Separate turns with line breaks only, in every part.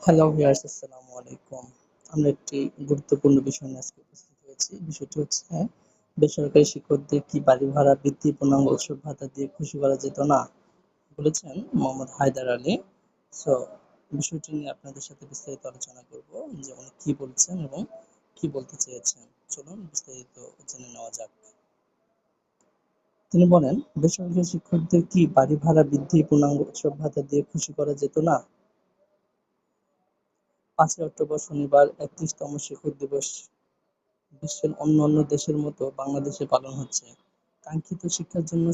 Hello viewers, আসসালামু আলাইকুম। আমরা একটি গুরুত্বপূর্ণ বিষয় নিয়ে আজকে উপস্থিত হয়েছি। বিষয়টি হচ্ছে বেসরকারি শিক্ষকদের কি বাড়ি ভাড়া বৃদ্ধি পূর্ণাঙ্গ উৎসব ভাতা দিয়ে খুশি করা যেত না? বলেছেন মোহাম্মদ হায়দার আলী। সো বিষয়টি নিয়ে আপনাদের সাথে বিস্তারিত আলোচনা করব যে উনি কি বলছেন এবং কি বলতে চেয়েছেন। চলুন বিস্তারিত জেনে নেওয়া যাক। তিনি বলেন, বেসরকারি শিক্ষকদের কি বাড়ি ভাড়া বৃদ্ধি পূর্ণাঙ্গ উৎসব ভাতা দিয়ে খুশি করা যেত না? ৫ই অক্টোবর শনিবার ৩১তম শিক্ষক দিবস বিশ্বের অন্যান্য দেশের মতো বাংলাদেশে পালন হচ্ছে। কাঙ্ক্ষিত শিক্ষার জন্য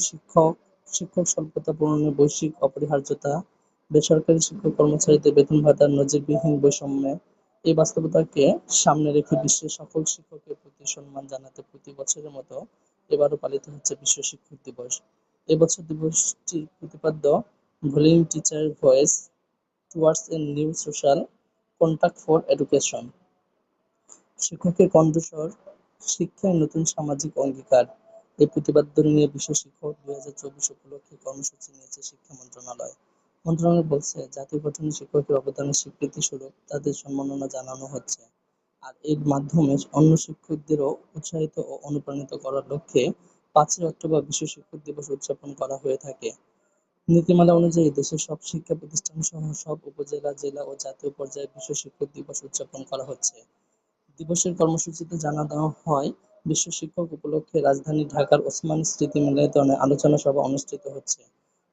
শিক্ষক স্বল্পতা পূরণে বৈশ্বিক অপরিহার্যতা, বেসরকারি শিক্ষক-কর্মচারীদের বেতন-ভাতার নজিরবিহীন বৈষম্যে এই বাস্তবতাকে সামনে রেখে বিশ্বের সকল শিক্ষকের প্রতি সম্মান জানাতে প্রতি বছরের মতো এবারও পালিত হচ্ছে বিশ্ব শিক্ষক দিবস। এ বছর দিবসটির প্রতিপাদ্য volume teacher voice towards a new social contract for education. শিক্ষকের কণ্ঠস্বর, শিক্ষায় নতুন সামাজিক অঙ্গীকার। এই প্রতিপাদ্য নিয়ে বিশ্ব শিক্ষক ২০২৪ উপলক্ষে কর্মসূচি নিয়েছে শিক্ষা মন্ত্রণালয়। মন্ত্রণালয় বলছে, জাতীয় গঠনে শিক্ষকের অবদানের স্বীকৃতিস্বরূপ তাদের সম্মাননা জানানো হচ্ছে। আর এর মাধ্যমে অন্য শিক্ষকদেরও উৎসাহিত ও অনুপ্রাণিত করার লক্ষ্যে ৫ই অক্টোবর বিশ্ব শিক্ষক দিবস উদযাপন করা হয়ে থাকে। নীতিমালা অনুযায়ী দেশের সব শিক্ষা প্রতিষ্ঠানসহ সব উপজেলা, জেলা ও জাতীয় পর্যায়ে বিশ্ব শিক্ষক দিবস উদযাপন করা হচ্ছে। দিবসের কর্মসূচিতে জানানো হয়, বিশ্ব শিক্ষক উপলক্ষে রাজধানী ঢাকার ওসমানী স্মৃতি মিলনায়তনে আলোচনা সভা অনুষ্ঠিত হচ্ছে।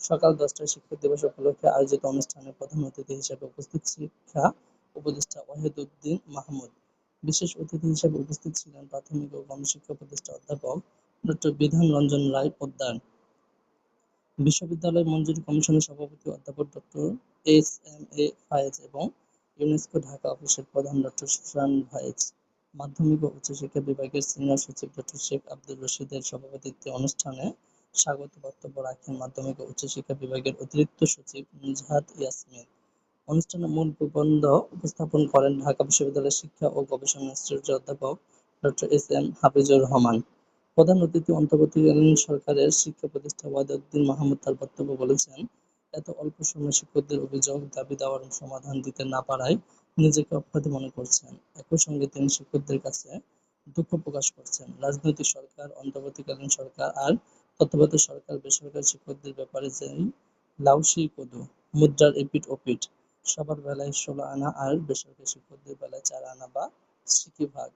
সকাল ১০টায় শিক্ষক দিবস উপলক্ষে আয়োজিত অনুষ্ঠানে প্রধান অতিথি হিসেবে উপস্থিত শিক্ষা উপদেষ্টা ওয়াহিদুদ্দীন মাহমুদ। বিশেষ অতিথি হিসেবে উপস্থিত ছিলেন প্রাথমিক ও গণশিক্ষা উপদেষ্টা অধ্যাপক ডক্টর বিধান রঞ্জন রায় পোদ্দার, বিশ্ববিদ্যালয় মঞ্জুরি কমিশনের সভাপতি অধ্যাপক ডক্টর এস.এম.এ ফায়েজ এবং ইউনেস্কো ঢাকা অফিসের প্রধান ডক্টর সুশান ভায়েজ। মাধ্যমিক ও উচ্চশিক্ষা বিভাগের সিনিয়র সচিব ডক্টর শেখ আব্দুর রশিদের সভাপতিত্বে অনুষ্ঠানে স্বাগত বক্তব্য রাখেন মাধ্যমিক ও উচ্চশিক্ষা বিভাগের অতিরিক্ত সচিব নুজহাত ইয়াসমিন। অনুষ্ঠানে মূল প্রবন্ধ উপস্থাপন করেন ঢাকা বিশ্ববিদ্যালয়ের শিক্ষা ও গবেষণা ইনস্টিটিউটের অধ্যাপক ডক্টর এস.এম. হাফিজুর রহমান। প্রধান অতিথি অন্তর্বর্তীকালীন সরকারের শিক্ষা উপদেষ্টা ওয়াহিদুদ্দীন মাহমুদ তার বক্তব্যে বলেছেন, এত অল্প সময়ে শিক্ষকদের অভিযোগ, দাবি-দাওয়ার সমাধান দিতে না পারায় নিজেকে অপরাধী মনে করছেন। একই সঙ্গে তিনি শিক্ষকদের কাছে দুঃখ প্রকাশ করছেন। রাজনৈতিক সরকার, অন্তর্বর্তীকালীন সরকার আর তত্ত্বাবধায়ক সরকার বেসরকারি শিক্ষকদের ব্যাপারে যেই লাউ সেই কদু, মুদ্রার এপিঠ ওপিঠ। সবার বেলায় ১৬ আনা আর বেসরকারি শিক্ষকদের বেলায় ৪ আনা বা সিকি ভাগ।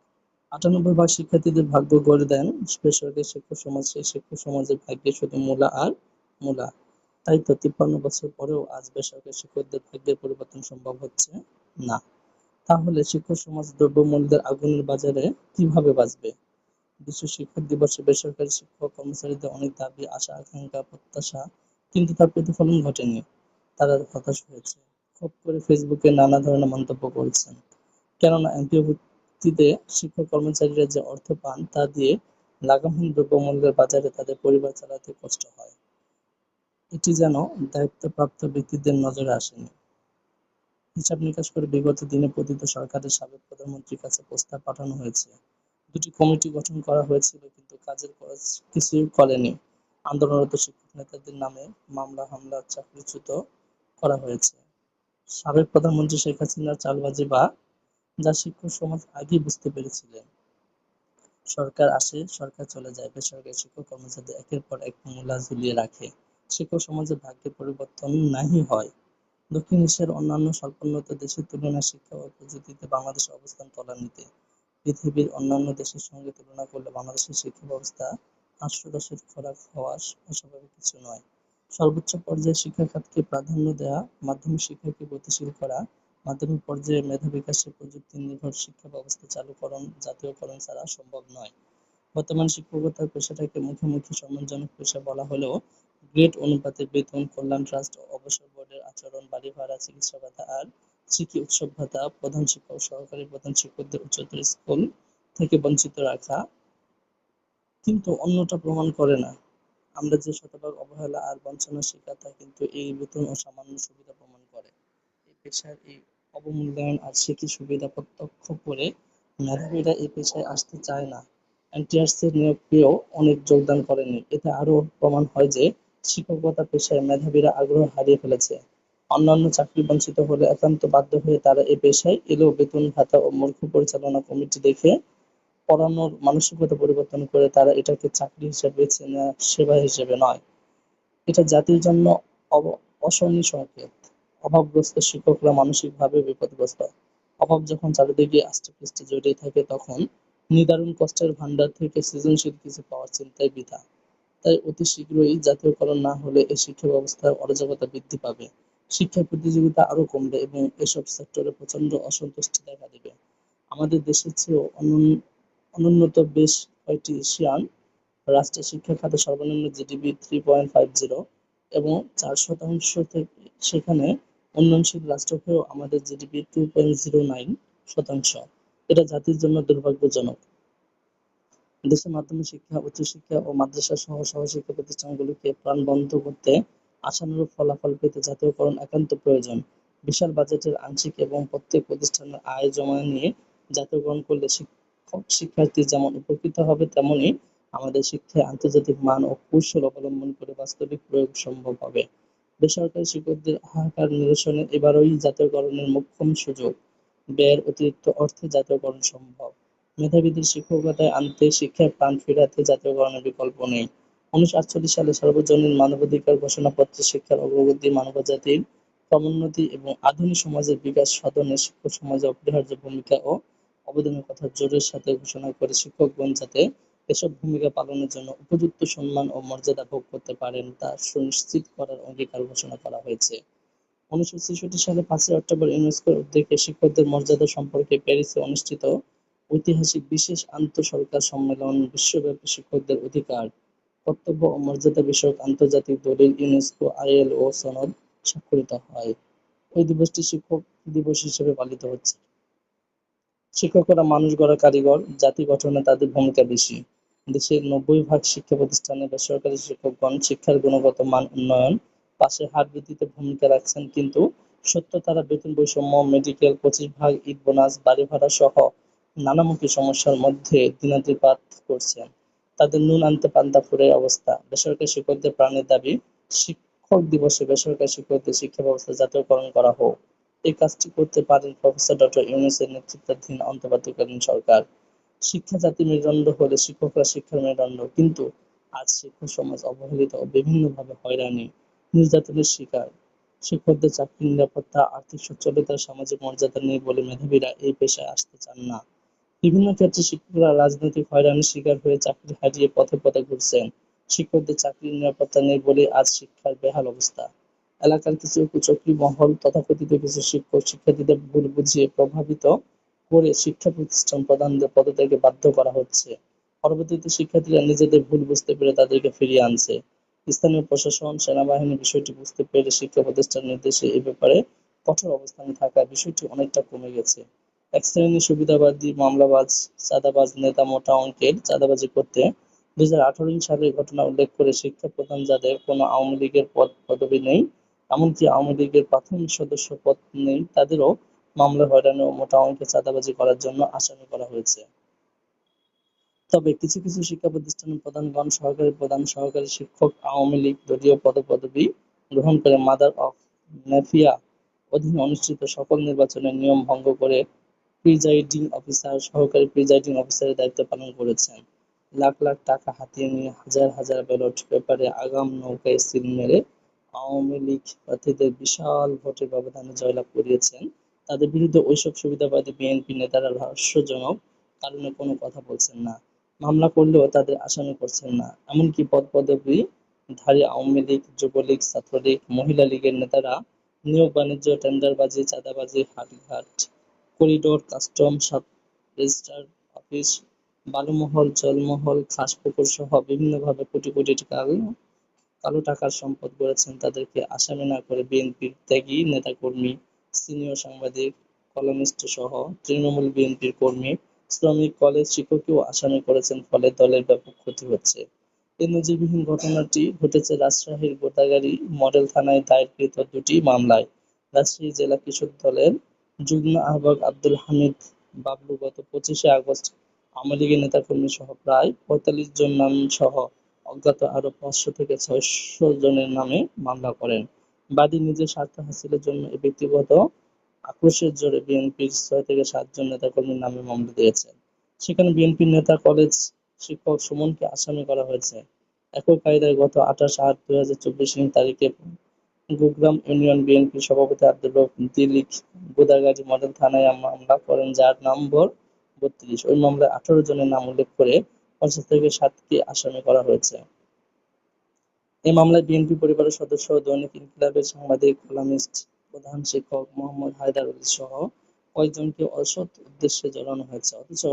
৯৮ ভাগ শিক্ষার্থীদের ভাগ্য গড়ে দেন বেসরকারি শিক্ষক সমাজ। সেই শিক্ষক সমাজের ভাগ্যে শুধু মূলা আর মূলা। তাই তো ৫৩ বছর পরেও আজ বেসরকারি শিক্ষকদের ভাগ্যের পরিবর্তন সম্ভব হচ্ছে না। তাহলে শিক্ষক সমাজ দ্রব্যমূল্যের আগুনের বাজারে কিভাবে বাঁচবে? বিশ্ব শিক্ষক দিবসে বেসরকারি শিক্ষক কর্মচারীদের অনেক দাবি, আশা, আকাঙ্ক্ষা, প্রত্যাশা, কিন্তু তার প্রতিফলন ঘটেনি। তারা হতাশ হয়েছে, ক্ষোভ করে ফেসবুকে নানা ধরনের মন্তব্য করেছেন। কেননা এমপিওভিত্তিতে শিক্ষক কর্মচারীরা যে অর্থ পান তা দিয়ে লাগামহীন দ্রব্যমূল্যের বাজারে তাদের পরিবার চালাতে কষ্ট হয়। এটি যেন দায়িত্বপ্রাপ্ত ব্যক্তিদের নজরে আসেনি। হিসাব নিকাশ করে বিগত দিনে পতিত সরকারের সাবেক প্রধানমন্ত্রীর কাছে প্রস্তাব পাঠানো হয়েছে। দুটি কমিটি গঠন করা হয়েছিল, কিন্তু কাজের কাজ কিছুই করেনি। আন্দোলনরত শিক্ষক নেতাদের নামে মামলা, হামলা, চাকরিচ্যুত করা হয়েছে। সাবেক প্রধানমন্ত্রী শেখ হাসিনার চালবাজি যা শিক্ষক সমাজ আগেই বুঝতে পেরেছিলেন। সরকার আসে, সরকার চলে যায়, বেসরকারি শিক্ষক কর্মচারীদের একের পর এক মূলা ঝুলিয়ে রাখে। শিক্ষক সমাজের ভাগ্যের পরিবর্তন নাহি হয়। দক্ষিণ এশিয়ার অন্যান্য স্বল্পোন্নত দেশের তুলনায় শিক্ষা ও প্রযুক্তিতে বাংলাদেশের অবস্থান তলানিতে। পৃথিবীর অন্যান্য দেশের সঙ্গে তুলনা করলে বাংলাদেশের শিক্ষা ব্যবস্থা হাস্যরসের খোরাক হওয়া অস্বাভাবিক কিছু নয়। সর্বোচ্চ পর্যায়ে শিক্ষা খাতকে প্রাধান্য দেওয়া, মাধ্যমিক শিক্ষাকে গতিশীল করা, মাধ্যমিক পর্যায়ে মেধা বিকাশে প্রযুক্তি নির্ভর শিক্ষা ব্যবস্থা চালুকরণ, জাতীয়করণ ছাড়া সম্ভব নয়। বর্তমানে শিক্ষকতার পেশাটাকে মুখে মুখে সম্মানজনক পেশা বলা হলেও গ্রেড অনুপাতে বেতন, কল্যাণ ট্রাস্ট, অবসর বোর্ডের আচরণ, বাড়ি ভাড়া, চিকিৎসা ভাতা আর সিকি উৎসব ভাতা প্রধান শিক্ষক ও সহকারী প্রধান শিক্ষকদের উচ্চতর স্কুল থেকে বঞ্চিত রাখা কিন্তু অন্যটা প্রমাণ করে না। আমরা যে শতভাগ অবহেলা আর বঞ্চনার শিকার তা কিন্তু এই বেতন ও সামান্য সুবিধা প্রমাণ করে। এই পেশার এই অবমূল্যায়ন আর সিকি সুবিধা প্রত্যক্ষ করে মেধাবীরা এই পেশায় আসতে চায় না। এনটিআরসির নিয়োগ পেয়েও অনেক যোগদান করেনি। এতে আরও প্রমাণ হয় যে শিক্ষকতা পেশায় মেধাবীরা আগ্রহ হারিয়ে ফেলেছে। অন্যান্য চাকরি বঞ্চিত হলে একান্ত বাধ্য হয়ে তারা এ পেশায় এলেও বেতন ভাতা ও মূর্খ পরিচালনা কমিটি দেখে পড়ানোর মানসিকতা পরিবর্তন করে তারা এটাকে চাকরি হিসেবে বেছে নেওয়া, সেবা হিসেবে নয়। এটা জাতির জন্য অশনি সংকেত। অভাবগ্রস্ত শিক্ষকরা মানসিকভাবে বিপদগ্রস্ত। অভাব যখন চারিদিকে আষ্টেপৃষ্ঠে জড়িয়ে থাকে তখন নিদারুণ কষ্টের ভান্ডার থেকে সৃজনশীল কিছু পাওয়ার চিন্তাই বৃথা। তাই অতি শীঘ্রই জাতীয়করণ না হলে এই শিক্ষা ব্যবস্থার অরাজকতা বৃদ্ধি পাবে, শিক্ষার প্রতিযোগিতা আরো কমবে এবং এসব সেক্টরে প্রচন্ড অসন্তুষ্টি দেখা দেবে। আমাদের দেশের চেয়েও অনুন্নত বেশ কয়েকটি এশিয়ান রাষ্ট্রে শিক্ষা খাতে সর্বনিম্ন জিডিপি 3.50 এবং 4% থেকে, সেখানে উন্নয়নশীল রাষ্ট্র হয়েও আমাদের জিডিপি 2.09%। এটা জাতির জন্য দুর্ভাগ্যজনক। দেশে মাধ্যমিক শিক্ষা, উচ্চশিক্ষা ও মাদ্রাসা সহ সহশিক্ষা প্রতিষ্ঠানগুলোকে প্রাণবন্ত করতে, আশানুরূপ ফলাফল পেতে জাতীয়করণ একান্ত প্রয়োজন। বিশাল বাজেটের আংশিক এবং প্রত্যেক প্রতিষ্ঠানের আয় জমা নিয়ে জাতীয়করণ করলে শিক্ষক শিক্ষার্থী যেমন উপকৃত হবে, তেমনি আমাদের শিক্ষায় আন্তর্জাতিক মান ও কৌশল অবলম্বন করে বাস্তবিক প্রয়োগ সম্ভব হবে। বেসরকারি শিক্ষকদের হাহাকার নিরসনে এবারই জাতীয়করণের মোক্ষম সুযোগ। ব্যয়ের অতিরিক্ত অর্থে জাতীয়করণ সম্ভব। মেধাবীদের শিক্ষকতায় আনতে, শিক্ষায় প্রাণ ফেরাতে জাতীয়করণের বিকল্প নেই। 1948 সালে সার্বজনীন মানবাধিকার ঘোষণাপত্রে শিক্ষার অগ্রগতি, মানবজাতির ক্রমোন্নতি এবং আধুনিক সমাজের বিকাশ সাধনে শিক্ষক সমাজের অপরিহার্য ভূমিকা ও অবদানের কথা জোরের সাথে ঘোষণা করে শিক্ষকগণ যাতে এসব ভূমিকা পালনের জন্য উপযুক্ত সম্মান ও মর্যাদা ভোগ করতে পারেন তা সুনিশ্চিত করার অঙ্গীকার ঘোষণা করা হয়েছে। 1966 সালে 5ই অক্টোবর ইউনেস্কোর উদ্যোগে শিক্ষকদের মর্যাদা সম্পর্কে প্যারিসে অনুষ্ঠিত ঐতিহাসিক বিশেষ আন্তঃসরকার সম্মেলন বিশ্বব্যাপী শিক্ষকদের অধিকার, কর্তব্য ও মর্যাদা বিষয়ক আন্তর্জাতিক দলিল ইউনেস্কো আইএলও সনদ স্বাক্ষরিত হয়। ওই দিবসটি শিক্ষক দিবস হিসেবে পালিত হচ্ছে। শিক্ষকরা মানুষ গড়া কারিগর, জাতি গঠনে তাদের ভূমিকা বেশি। দেশের 90% শিক্ষা প্রতিষ্ঠানে বেসরকারি শিক্ষকগণ শিক্ষার গুণগত মান উন্নয়ন, পাশে হার বৃদ্ধিতে ভূমিকা রাখছেন, কিন্তু সত্য তারা বেতন বৈষম্য, মেডিকেল 25 ভাগ ঈদ বোনাস, বাড়ি ভাড়া সহ নানামুখী সমস্যার মধ্যে দিনাতিপাত করছেন। তাদের নুন আনতে পান্তা ফুরায় অবস্থা। বেসরকারি শিক্ষকদের প্রাণের দাবি, শিক্ষক দিবসে বেসরকারি শিক্ষকদের শিক্ষা ব্যবস্থা জাতীয়করণ করা হোক। এই কাজটি করতে পারেন প্রফেসর ডক্টর ইউনূসের নেতৃত্বাধীন অন্তর্বর্তীকালীন সরকার। শিক্ষা জাতির মেরুদণ্ড হলে শিক্ষকরা শিক্ষার মেরুদণ্ড, কিন্তু আজ শিক্ষক সমাজ অবহেলিত ও বিভিন্নভাবে হয়রানি, নির্যাতনের শিকার। শিক্ষকদের চাকরির নিরাপত্তা, আর্থিক সচ্ছলতা, সামাজিক মর্যাদা নেই বলে মেধাবীরা এই পেশায় আসতে চান না। বিভিন্ন ক্ষেত্রে শিক্ষকরা রাজনৈতিক হয়রানির শিকার হয়ে চাকরি হারিয়ে পথে পথে ঘুরছেন। শিক্ষকদের চাকরির নিরাপত্তা নেই বলে আজ শিক্ষার বেহাল অবস্থা। এলাকার কিছু কুচক্রী মহল তথাকথিত কিছু শিক্ষক শিক্ষার্থীদের ভুল বুঝিয়ে প্রভাবিত করে শিক্ষা প্রতিষ্ঠান প্রধানদের পদত্যাগে বাধ্য করা হচ্ছে। পরবর্তীতে শিক্ষার্থীরা নিজেদের ভুল বুঝতে পেরে তাদেরকে ফিরিয়ে আনছে। স্থানীয় প্রশাসন, সেনাবাহিনী বিষয়টি বুঝতে পেরে শিক্ষা প্রতিষ্ঠান নির্দেশে এ ব্যাপারে কঠোর অবস্থানে থাকায় বিষয়টি অনেকটা কমে গেছে। এক শ্রেণীর সুবিধাবাদী, মামলাবাজ, চাঁদাবাজ নেতা মোটা অঙ্কের চাঁদাবাজি করতে 2018 সালের ঘটনা উল্লেখ করে শিক্ষা প্রধান যাদের কোনো আওয়ামী লীগের পদ পদবি নেই, এমনকি আওয়ামী লীগের প্রাথমিক সদস্য পদ নেই, তাদেরও মামলা, হয়রানি ও মোটা অঙ্কের চাঁদাবাজি করার জন্য আসামি করা হয়েছে। তবে কিছু কিছু শিক্ষা প্রতিষ্ঠানের প্রধানগণ, সহকারী প্রধান, সহকারী শিক্ষক আওয়ামী লীগ দলীয় পদবি গ্রহণ করে মাদার অফ মাফিয়া অধীনে অনুষ্ঠিত সকল নির্বাচনের নিয়ম ভঙ্গ করে প্রিজাইডিং অফিসার, সহকারী প্রিজাইডিং অফিসারের দায়িত্ব পালন করেছেন। লাখ লাখ টাকা হাতিয়ে নিয়ে হাজার হাজার ব্যালট পেপারে আগাম নৌকায় সিল মেরে আওয়ামী লীগ প্রার্থীদের বিশাল ভোটের ব্যবধানে জয়লাভ করিয়েছেন। তাদের বিরুদ্ধে ওইসব সুবিধাবাদী বিএনপি নেতারা রহস্যজনক কারণে কোনো কথা বলছেন না, মামলা করলেও তাদের আসামি করছেন না। এমনকি পদপদবীধারী আওয়ামী লীগ, যুবলীগ, ছাত্রলীগ, মহিলা লীগের নেতারা নিয়োগ বাণিজ্য, টেন্ডারবাজি, চাঁদাবাজি, হাটঘাট, corridor, custom, sub registrar office, বালুমহল, জলমহল, খাসপুকুর সহ বিভিন্নভাবে কোটি কোটি কালো টাকার সম্পদ গড়েছেন। তাদেরকে আসামি না করে বিএনপির ত্যাগী নেতাকর্মী, সিনিয়র সাংবাদিক, কলামিস্ট সহ তৃণমূল বিএনপির কর্মী, শ্রমিক, কলেজ শিক্ষককেও আসামি করেছেন, ফলে দলের ব্যাপক ক্ষতি হচ্ছে। এই নজিরবিহীন ঘটনাটি ঘটেছে রাজশাহীর গোদাগাড়ী মডেল থানায় দায়েরকৃত দুটি মামলায়। রাজশাহী জেলা কৃষক দলের যুগ্ম আহ্বায়ক আব্দুল হামিদ বাবলু গত 25শে আগস্ট আওয়ামী লীগের নেতাকর্মী সহ প্রায় 45 জন নাম সহ অজ্ঞাত আরো 500 থেকে 600 জনের নামে মামলা করেন। বাদী নিজের স্বার্থ হাসিলের জন্য এই ব্যক্তিগত আক্রোশের জোরে বিএনপির ৬ থেকে ৭ জন নেতাকর্মীর নামে মামলা দিয়েছেন। সেখানে বিএনপির নেতা কলেজ শিক্ষক সুমনকে আসামি করা হয়েছে। একই কায়দায় গত ২৮/৮/২০২৪ তারিখে গুগ্রাম ইউনিয়ন বিএনপির সভাপতি আব্দুর রউফ দিলিক গোদাগাড়ী মডেল থানায় মামলা করেন, যার নম্বর ৩২। ওই মামলায় ১৮ জনের নাম উল্লেখ করে ৫০ থেকে ৭কে আসামি করা হয়েছে। এই মামলায় বিএনপি পরিবারের সদস্য, দৈনিক ইনকিলাবের সাংবাদিক, কলামিস্ট, প্রধান শিক্ষক মোহাম্মদ হায়দার আলী সহ কয়েকজনকে অসৎ উদ্দেশ্যে জড়ানো হয়েছে। অথচ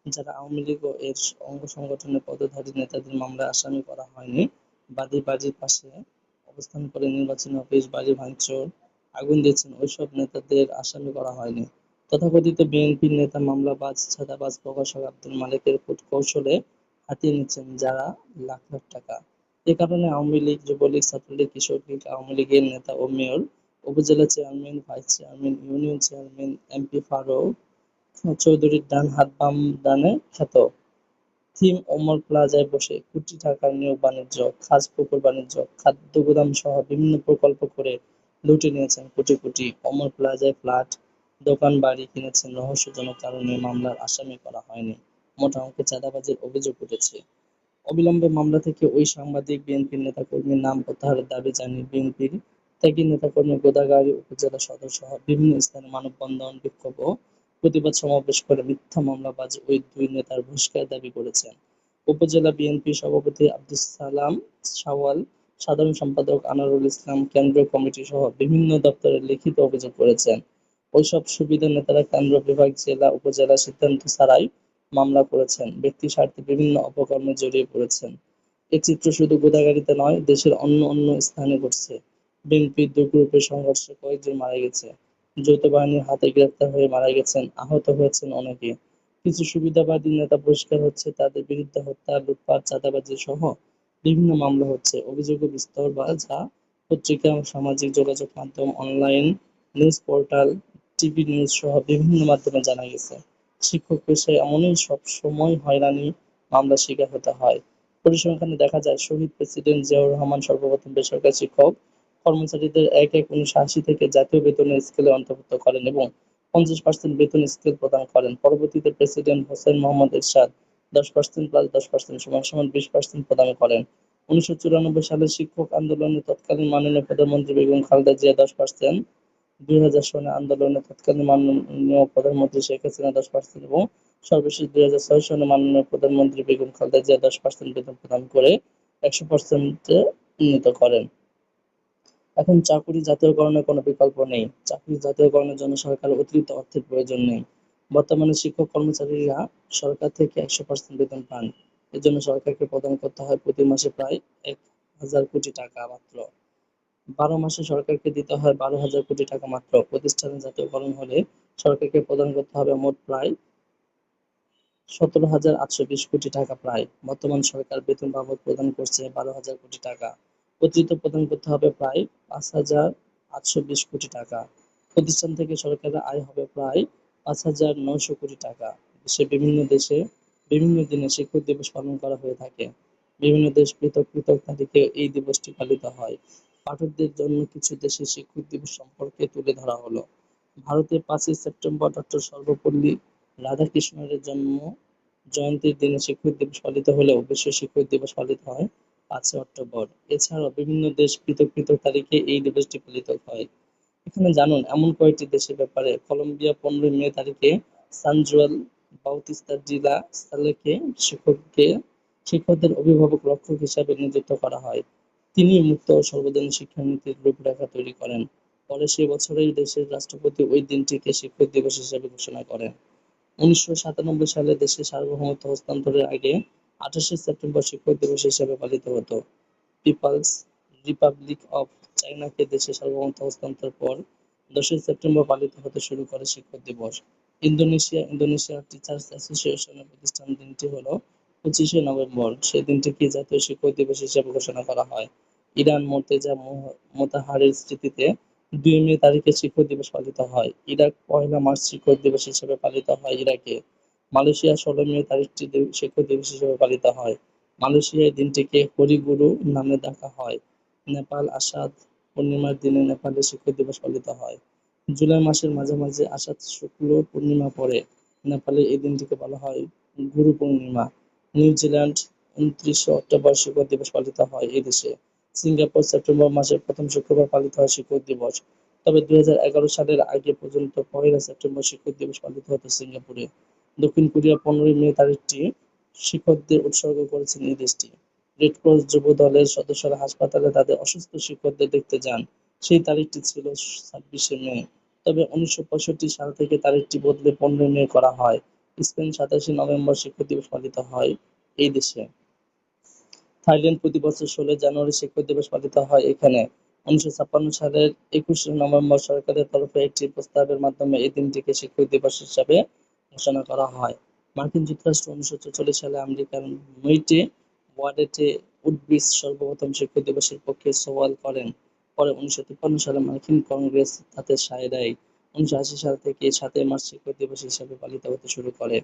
যারা আওয়ামী লীগ ও এর অঙ্গ সংগঠনের পদধারী নেতাদের মামলায় আসামি করা হয়নি। বাদী বাড়ির পাশে অবস্থান করে নির্বাচনী অফিস, বাড়ি ভাঙচুর, আগুন দিয়েছেন, ওইসব নেতাদের আসামি করা হয়নি। তথাকথিত বিএনপির নেতা মামলাবাজ, চাঁদাবাজ প্রভাষক আব্দুল মালেকের কূটকৌশলে হাতিয়ে নিচ্ছেন যারা লাখ লাখ টাকা। এ কারণে আওয়ামী লীগ, যুবলীগ, ছাত্রলীগ, কিশোর লীগ, আওয়ামী লীগের নেতা ও mayor, upazila chairman, vice chairman, union chairman, MP Faruk চৌধুরীর ডান হাত বাম ডানে খ্যাত থিম ওমর প্লাজায় বসে কোটি টাকার নিয়োগ বাণিজ্য, খাস পুকুর বাণিজ্য, খাদ্য গুদাম সহ বিভিন্ন প্রকল্প করে লুটে নিয়েছেন কোটি কোটি। ওমর প্লাজায় ফ্ল্যাট, দোকান বাড়ি কিনেছেন রহস্যজনক কারণে মামলার আসামি করা হয়নি। মোটা অঙ্কের চাঁদাবাজির অভিযোগ উঠেছে। অবিলম্বে মামলা থেকে ওই সাংবাদিক, বিএনপির নেতাকর্মীর নাম প্রত্যাহারের দাবি জানিয়ে বিএনপির ত্যাগী নেতাকর্মী গোদাগাড়ী উপজেলা সদর সহ বিভিন্ন স্থানে মানববন্ধন, বিক্ষোভ ও প্রতিবাদ সমাবেশ করে মিথ্যা মামলাবাজ ওই দুই নেতার বহিষ্কার দাবি করেছেন। উপজেলা বিএনপি সভাপতি আব্দুস সালাম শাওয়াল, সাধারণ সম্পাদক আনোয়ারুল ইসলাম কেন্দ্রীয় কমিটি সহ বিভিন্ন দপ্তরে লিখিত অভিযোগ করেছেন। ওইসব সুবিধার নেতারা কেন্দ্র, বিভাগ, জেলা, উপজেলা সিদ্ধান্ত ছাড়াই মামলা করেছেন, ব্যক্তি স্বার্থে বিভিন্ন অপকর্মে জড়িয়ে পড়েছেন। এ চিত্র শুধু গোদাগাড়ীতে নয়, দেশের অন্য অন্য স্থানে ঘটছে। বিএনপির দুই গ্রুপের সংঘর্ষে কয়েকজন মারা গেছে, যৌথ বাহিনীর হাতে গ্রেপ্তার হয়ে মারা গেছেন, আহত হয়েছেন অনেকে। কিছু সুবিধাবাদী নেতা বহিষ্কার হচ্ছে, তাদের বিরুদ্ধে হত্যা, লুটপাট, চাঁদাবাজি সহ বিভিন্ন মামলা হচ্ছে। অভিযোগের বিস্তর যা পত্রিকা, সামাজিক যোগাযোগ মাধ্যম, online news portal, TV news সহ বিভিন্ন মাধ্যমে জানা গেছে। শিক্ষক পেশায় এমনই সব সময় হয়রানি, মামলার শিকার হতে হয়। পরিসংখ্যানে দেখা যায়, শহীদ প্রেসিডেন্ট জিয়াউর রহমান সর্বপ্রথম বেসরকারি শিক্ষক কর্মচারীদের ১/১/১৯৮০ থেকে জাতীয় বেতনের স্কেলে অন্তর্ভুক্ত করেন এবং ৫০% বেতন স্কেল প্রদান করেন। পরবর্তীতে প্রেসিডেন্ট হোসেন মোহাম্মদ এরশাদ ১০% + ১০% = ২০% প্রদান করেন। ১৯৯৪ সালে শিক্ষক আন্দোলনে তৎকালীন মাননীয় প্রধানমন্ত্রী বেগম খালেদা জিয়া ১০%, ২০০০ সনে আন্দোলনে তৎকালীন মাননীয় প্রধানমন্ত্রী শেখ হাসিনা ১০% এবং সর্বশেষ ২০০৬ সনে মাননীয় প্রধানমন্ত্রী বেগম খালেদা জিয়া ১০% বেতন প্রদান করে ১০০%-এ উন্নীত করেন। এখন চাকুরি জাতীয়করণের কোনো বিকল্প নেই। চাকরি জাতীয়করণের জন্য সরকারের অতিরিক্ত অর্থের প্রয়োজন নেই। বর্তমানে শিক্ষক-কর্মচারীরা সরকার থেকে ১০০% বেতন পান। এজন্য সরকারকে প্রদান করতে হয় প্রতি মাসে প্রায় ১,০০০ কোটি টাকা মাত্র। ১২ মাসে সরকারকে দিতে হয় ১২,০০০ কোটি টাকা মাত্র। প্রতিষ্ঠানের জাতীয়করণ হলে সরকারকে প্রদান করতে হবে মোট প্রায় ১৭,৮২০ কোটি টাকা প্রায়। বর্তমান সরকার বেতন বাবদ প্রদান করছে ১২,০০০ কোটি টাকা। অতিরিক্ত প্রদান করতে হবে প্রায় ৫,৮২০ কোটি টাকা। প্রতিষ্ঠান থেকে সরকারের আয় হবে প্রায় ৫,৯০০ কোটি টাকা। দেশে বিভিন্ন দিনে শিক্ষক দিবস পালন করা হয়ে থাকে। বিভিন্ন দেশ পৃথক পৃথক তারিখে এই দিবসটি পালিত হয়। পাঠকদের জন্য কিছু দেশের শিক্ষক দিবস সম্পর্কে তুলে ধরা হলো। ভারতে ৫ই সেপ্টেম্বর ডক্টর সর্বপল্লী রাধাকৃষ্ণনের জন্ম জয়ন্তীর দিনে শিক্ষক দিবস পালিত হলেও বিশ্ব শিক্ষক দিবস পালিত হয় ৫ই অক্টোবর। এছাড়াও বিভিন্ন দেশ পৃথক পৃথক তারিখে এই দিবসটি পালিত হয়। এখানে জানুন এমন কয়েকটি দেশের ব্যাপারে। কলম্বিয়া ১৫ই মে তারিখে সান বাউতিস্তা ডি লা সালেকে শিক্ষকদের অভিভাবক রক্ষক হিসাবে নিযুক্ত করা হয়। তিনি মুক্ত ও সর্বজনীন শিক্ষানীতির রূপরেখা তৈরি করেন। পরে সে বছরেই দেশের রাষ্ট্রপতি ওই দিনটিকে শিক্ষক দিবস হিসেবে ঘোষণা করেন। ১৯৯৭ সালে দেশের সার্বভৌমত্ব হস্তান্তরের আগে ২৮শে সেপ্টেম্বর শিক্ষক দিবস হিসেবে পালিত হতো। পিপলস রিপাবলিক অব চায়নাকে দেশের সার্বভৌমত্ব হস্তান্তরের পর ১০ই সেপ্টেম্বর পালিত হতে শুরু করে শিক্ষক দিবস। ইন্দোনেশিয়া টিচার্স অ্যাসোসিয়েশনের প্রতিষ্ঠান দিনটি হলো ২৫শে নভেম্বর। সেই দিনটিকে জাতীয় শিক্ষক দিবস হিসেবে ঘোষণা করা হয়। ইরান মোর্তেজা মোতাহারির স্মৃতিতে ২ মে তারিখে শিক্ষক দিবস পালিত হয়। ইরাক ১লা মার্চ শিক্ষক দিবস হিসেবে পালিত হয় ইরাকে। মালয়েশিয়া ১৬ মে তারিখটি শিক্ষক দিবস হিসেবে পালিত হয়। মালয়েশিয়ায় দিনটিকে হরিগুরু নামে ডাকা হয়। নেপাল আসাদ পূর্ণিমার দিনে নেপালে শিক্ষক দিবস পালিত হয়। জুলাই মাসের মাঝামাঝি আষাঢ় শুক্ল পূর্ণিমা পড়ে নেপালে এই দিনটিকে বলা হয় গুরু পূর্ণিমা। নিউজিল্যান্ড ২৯শে অক্টোবর শিক্ষক দিবস পালিত হয় এই দেশে। সিঙ্গাপুর সেপ্টেম্বর মাসের প্রথম শুক্রবার পালিত হয় শিক্ষক দিবস। তবে ২০১১ সালের আগে পর্যন্ত পহেলা সেপ্টেম্বর শিক্ষক দিবস পালিত হতো সিঙ্গাপুরে। দক্ষিণ কোরিয়া ১৫ই মে তারিখটি শিক্ষকদের উৎসর্গ করেছেন এই দেশটি। রেড ক্রস যুব দলের সদস্যরা হাসপাতালে তাদের অসুস্থ শিক্ষকদের দেখতে যান। সেই তারিখটি ছিল ২৬শে মে। তবে ১৯৬৫ সাল থেকে তারিখটি বদলে ১৫ই মে করা হয়। স্পেন ২৭শে নভেম্বর শিক্ষক দিবস পালিত হয় এই দেশে। থাইল্যান্ড প্রতি বছর ১৬ জানুয়ারি শিক্ষক দিবস পালিত হয় এখানে। ১৯৫৬ সালের ২১শে নভেম্বর সরকারের তরফে একটি প্রস্তাবের মাধ্যমে এই দিনটিকে শিক্ষক দিবস হিসাবে ঘোষণা করা হয়। মার্কিন যুক্তরাষ্ট্র ১৯৪৪ সালে আমেরিকার মেইটে ওয়াডেটে উডব্রিজ সর্বপ্রথম শিক্ষক দিবসের পক্ষে সওয়াল করেন। পরে ১৯৫৩ সালে মার্কিন কংগ্রেস তাতে সায় দেয়। ১৯৮০ সাল থেকে ৭ই মার্চ শিক্ষক দিবস হিসাবে পালিত হতে শুরু করে।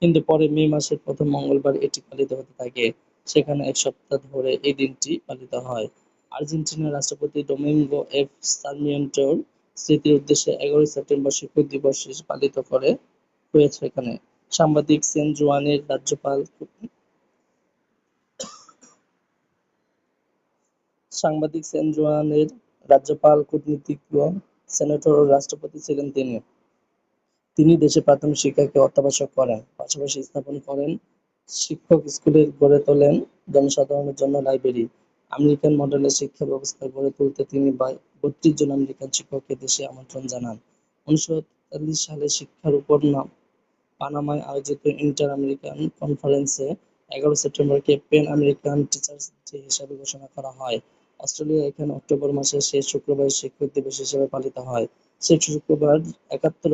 কিন্তু পরে মে মাসের প্রথম মঙ্গলবার এটি পালিত হতে থাকে। সেখানে এক সপ্তাহ ধরে এই দিনটি পালিত হয়। আর্জেন্টিনার রাষ্ট্রপতি ডোমিঙ্গো এফ সার্মিয়েন্টোর স্মৃতির উদ্দেশ্যে ১১ই সেপ্টেম্বর শিক্ষক দিবস পালিত করে হয়েছে এখানে। সাংবাদিক সেন জুয়ানের রাজ্যপাল সাংবাদিক সেন জুয়ানের রাজ্যপাল, কূটনীতিজ্ঞ, সেনেটর ও রাষ্ট্রপতি ছিলেন তিনি। তিনি দেশে প্রাথমিক শিক্ষাকে অত্যাবশ্যক করেন, পাশাপাশি স্থাপন করেন শিক্ষক স্কুলে গড়ে তোলেন জনসাধারণের জন্য লাইব্রেরি। আমেরিকান মডেলের শিক্ষা ব্যবস্থা গড়ে তুলতে তিনি ৩২ জন আমেরিকান শিক্ষককে দেশে আমন্ত্রণ জানান। ১৯৪৩ সালে শিক্ষার উপর পানামায় আয়োজিত ইন্টার আমেরিকান কনফারেন্সে ১১ সেপ্টেম্বরকে প্যান আমেরিকান টিচার্স ডে হিসাবে ঘোষণা করা হয়। অস্ট্রেলিয়া এখানে অক্টোবর মাসের শেষ শুক্রবার শিক্ষক দিবস হিসেবে পালিত হয়। শেষ শুক্রবার ৩১শে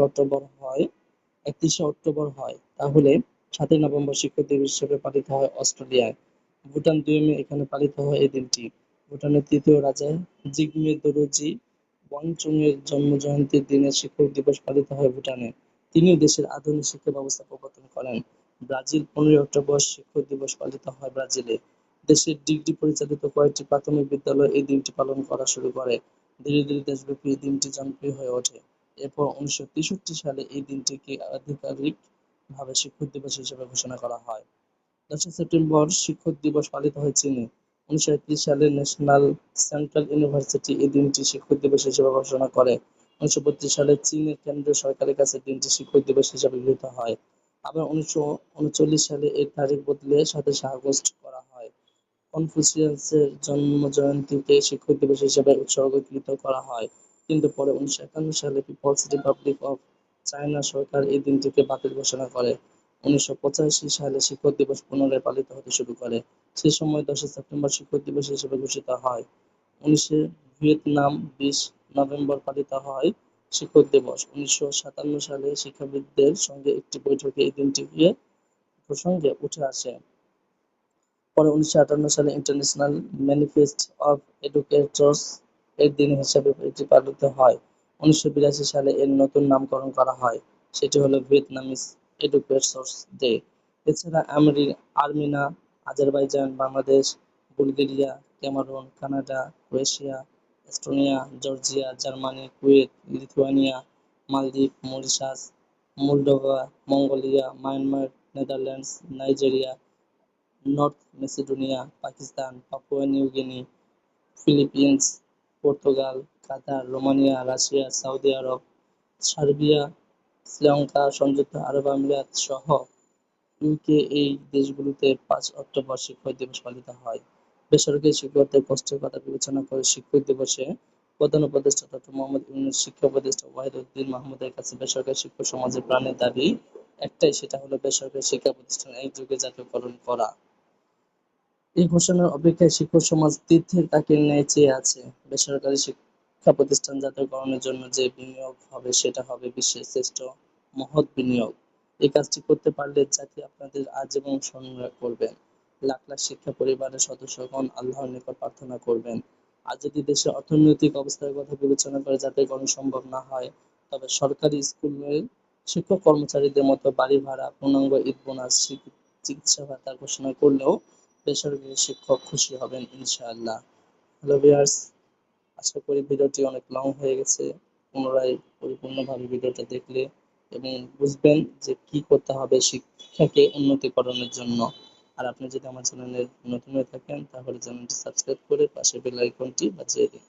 অক্টোবর হয়। তাহলে ৭ই নভেম্বর শিক্ষক দিবস হিসেবে পালিত হয় অস্ট্রেলিয়ায়। ভুটান ২ মে এখানে পালিত হয় এই দিনটি। ভুটানের তৃতীয় রাজা জিগমে দোরজি ওয়াংচুং এর জন্মজয়ন্তীর দিনে শিক্ষক দিবস পালিত হয় ভুটানে। তিনি দেশের আধুনিক শিক্ষা ব্যবস্থা প্রবর্তন করেন। ব্রাজিল ১৫ই অক্টোবর শিক্ষক দিবস পালিত হয় ব্রাজিলে। দেশের ডিগ্রি পরিচালিত কয়েকটি প্রাথমিক বিদ্যালয় এই দিনটি পালন করা শুরু করে। ধীরে ধীরে দেশব্যাপী এই দিনটি জনপ্রিয় হয়ে ওঠে। এরপর ১৯৬৩ সালে এই দিনটিকে আধিকারিকভাবে শিক্ষক দিবস হিসেবে ঘোষণা করা হয়। ১০ সেপ্টেম্বর শিক্ষক দিবস পালিত হয় চীনে। ১৯৩১ সালে ন্যাশনাল সেন্ট্রাল ইউনিভার্সিটি এই দিনটি শিক্ষক দিবস হিসেবে ঘোষণা করে। ১৯৩২ সালে চীনের কেন্দ্রীয় সরকারের কাছে দিনটি শিক্ষক দিবস হিসেবে গৃহীত হয়। আবার ১৯৩৯ সালে এর তারিখ বদলে ২৭শে আগস্ট করা হয়। কনফুসিয়াসের জন্মজয়ন্তীকে শিক্ষক দিবস হিসেবে উৎসর্গীকৃত করা হয়। কিন্তু পরে ১৯৫১ সালে পিপলস রিপাবলিক অব চায়না সরকার এই দিনটিকে বাতিল ঘোষণা করে। ১৯৮৫ সালে শিক্ষক দিবস পুনরায় পালিত হতে শুরু করে। সে সময় ১০ সেপ্টেম্বর শিক্ষক দিবস হিসেবে ঘোষিত হয়। ১৯০০ ভিয়েতনাম ২০ নভেম্বর পালিত হয় শিক্ষক দিবস। ১৯৫৭ সালে শিক্ষাবিদদের সঙ্গে একটি বৈঠকে এই দিনটিকে প্রসঙ্গে উঠে আসে। পরে ১৯৫৮ সালে ইন্টারন্যাশনাল ম্যানিফেস্ট অব এডুকেটর্স এর দিন হিসেবে এটি পালিত হয়। ১৯৮২ সালে এর নতুন নামকরণ করা হয়। সেটি হলো ভিয়েতনামিজ এডুকেটর্স ডে। এছাড়া Armenia, Azerbaijan, Bangladesh, Bulgaria, Cameroon, Canada, Croatia, Estonia, Georgia, Germany, Kuwait, Lithuania, মালদ্বীপ, Mauritius, Moldova, Mongolia, Myanmar, Netherlands, Nigeria, North Macedonia, Pakistan, Papua New Guinea, Philippines, Portugal, Qatar, Romania, Russia, Saudi Arab, Serbia, Sri Lanka, সংযুক্ত আরব আমিরাত সহ UK এই দেশগুলোতে ৫ October শিক্ষক দিবস পালিত হয়। বেসরকারি শিক্ষকদের কষ্টের কথা বিবেচনা করে শিক্ষক দিবসে প্রধান উপদেষ্টা ডক্টর মোহাম্মদ ইউনূস শিক্ষা উপদেষ্টা ওয়াহিদুদ্দীন মাহমুদের কাছে বেসরকারি শিক্ষক সমাজের প্রাণের দাবি একটাই, সেটা হলো বেসরকারি শিক্ষা প্রতিষ্ঠান একযোগে জাতীয়করণ করা। এই ঘোষণার অপেক্ষায় শিক্ষক সমাজ তীর্থের কাকের ন্যায় চেয়ে আছে। বেসরকারি শিক্ষা প্রতিষ্ঠান জাতীয়করণের জন্য যে বিনিয়োগ হবে সেটা হবে বিশ্বের শ্রেষ্ঠ মহৎ বিনিয়োগ। এই কাজটি করতে পারলে জাতি আপনাদের আজীবন স্মরণ করবেন। লাখ লাখ শিক্ষা পরিবারের সদস্যগণ আল্লাহর নিকট প্রার্থনা করবেন। আর যদি দেশের অর্থনৈতিক অবস্থার কথা বিবেচনা করে জাতীয়করণ সম্ভব না হয়, তবে সরকারি স্কুলের শিক্ষক কর্মচারীদের মতো বাড়ি ভাড়া, পূর্ণাঙ্গ ঈদ বোনাস, চিকিৎসা ভাতা ঘোষণা করলেও বেসরকারি শিক্ষক খুশি হবেন ইনশাআল্লাহ। হ্যালো ভিউয়ার্স, আশা করি ভিডিওটি অনেক লং হয়ে গেছে, পুনরায় পরিপূর্ণভাবে ভিডিওটা দেখলে এবং বুঝবেন যে কি করতে হবে শিক্ষাকে উন্নতিকরণের জন্য। আর আপনি যদি আমার চ্যানেলে নতুন হয়ে থাকেন তাহলে চ্যানেলটি সাবস্ক্রাইব করে পাশে বেল আইকনটি বাজিয়ে দিন।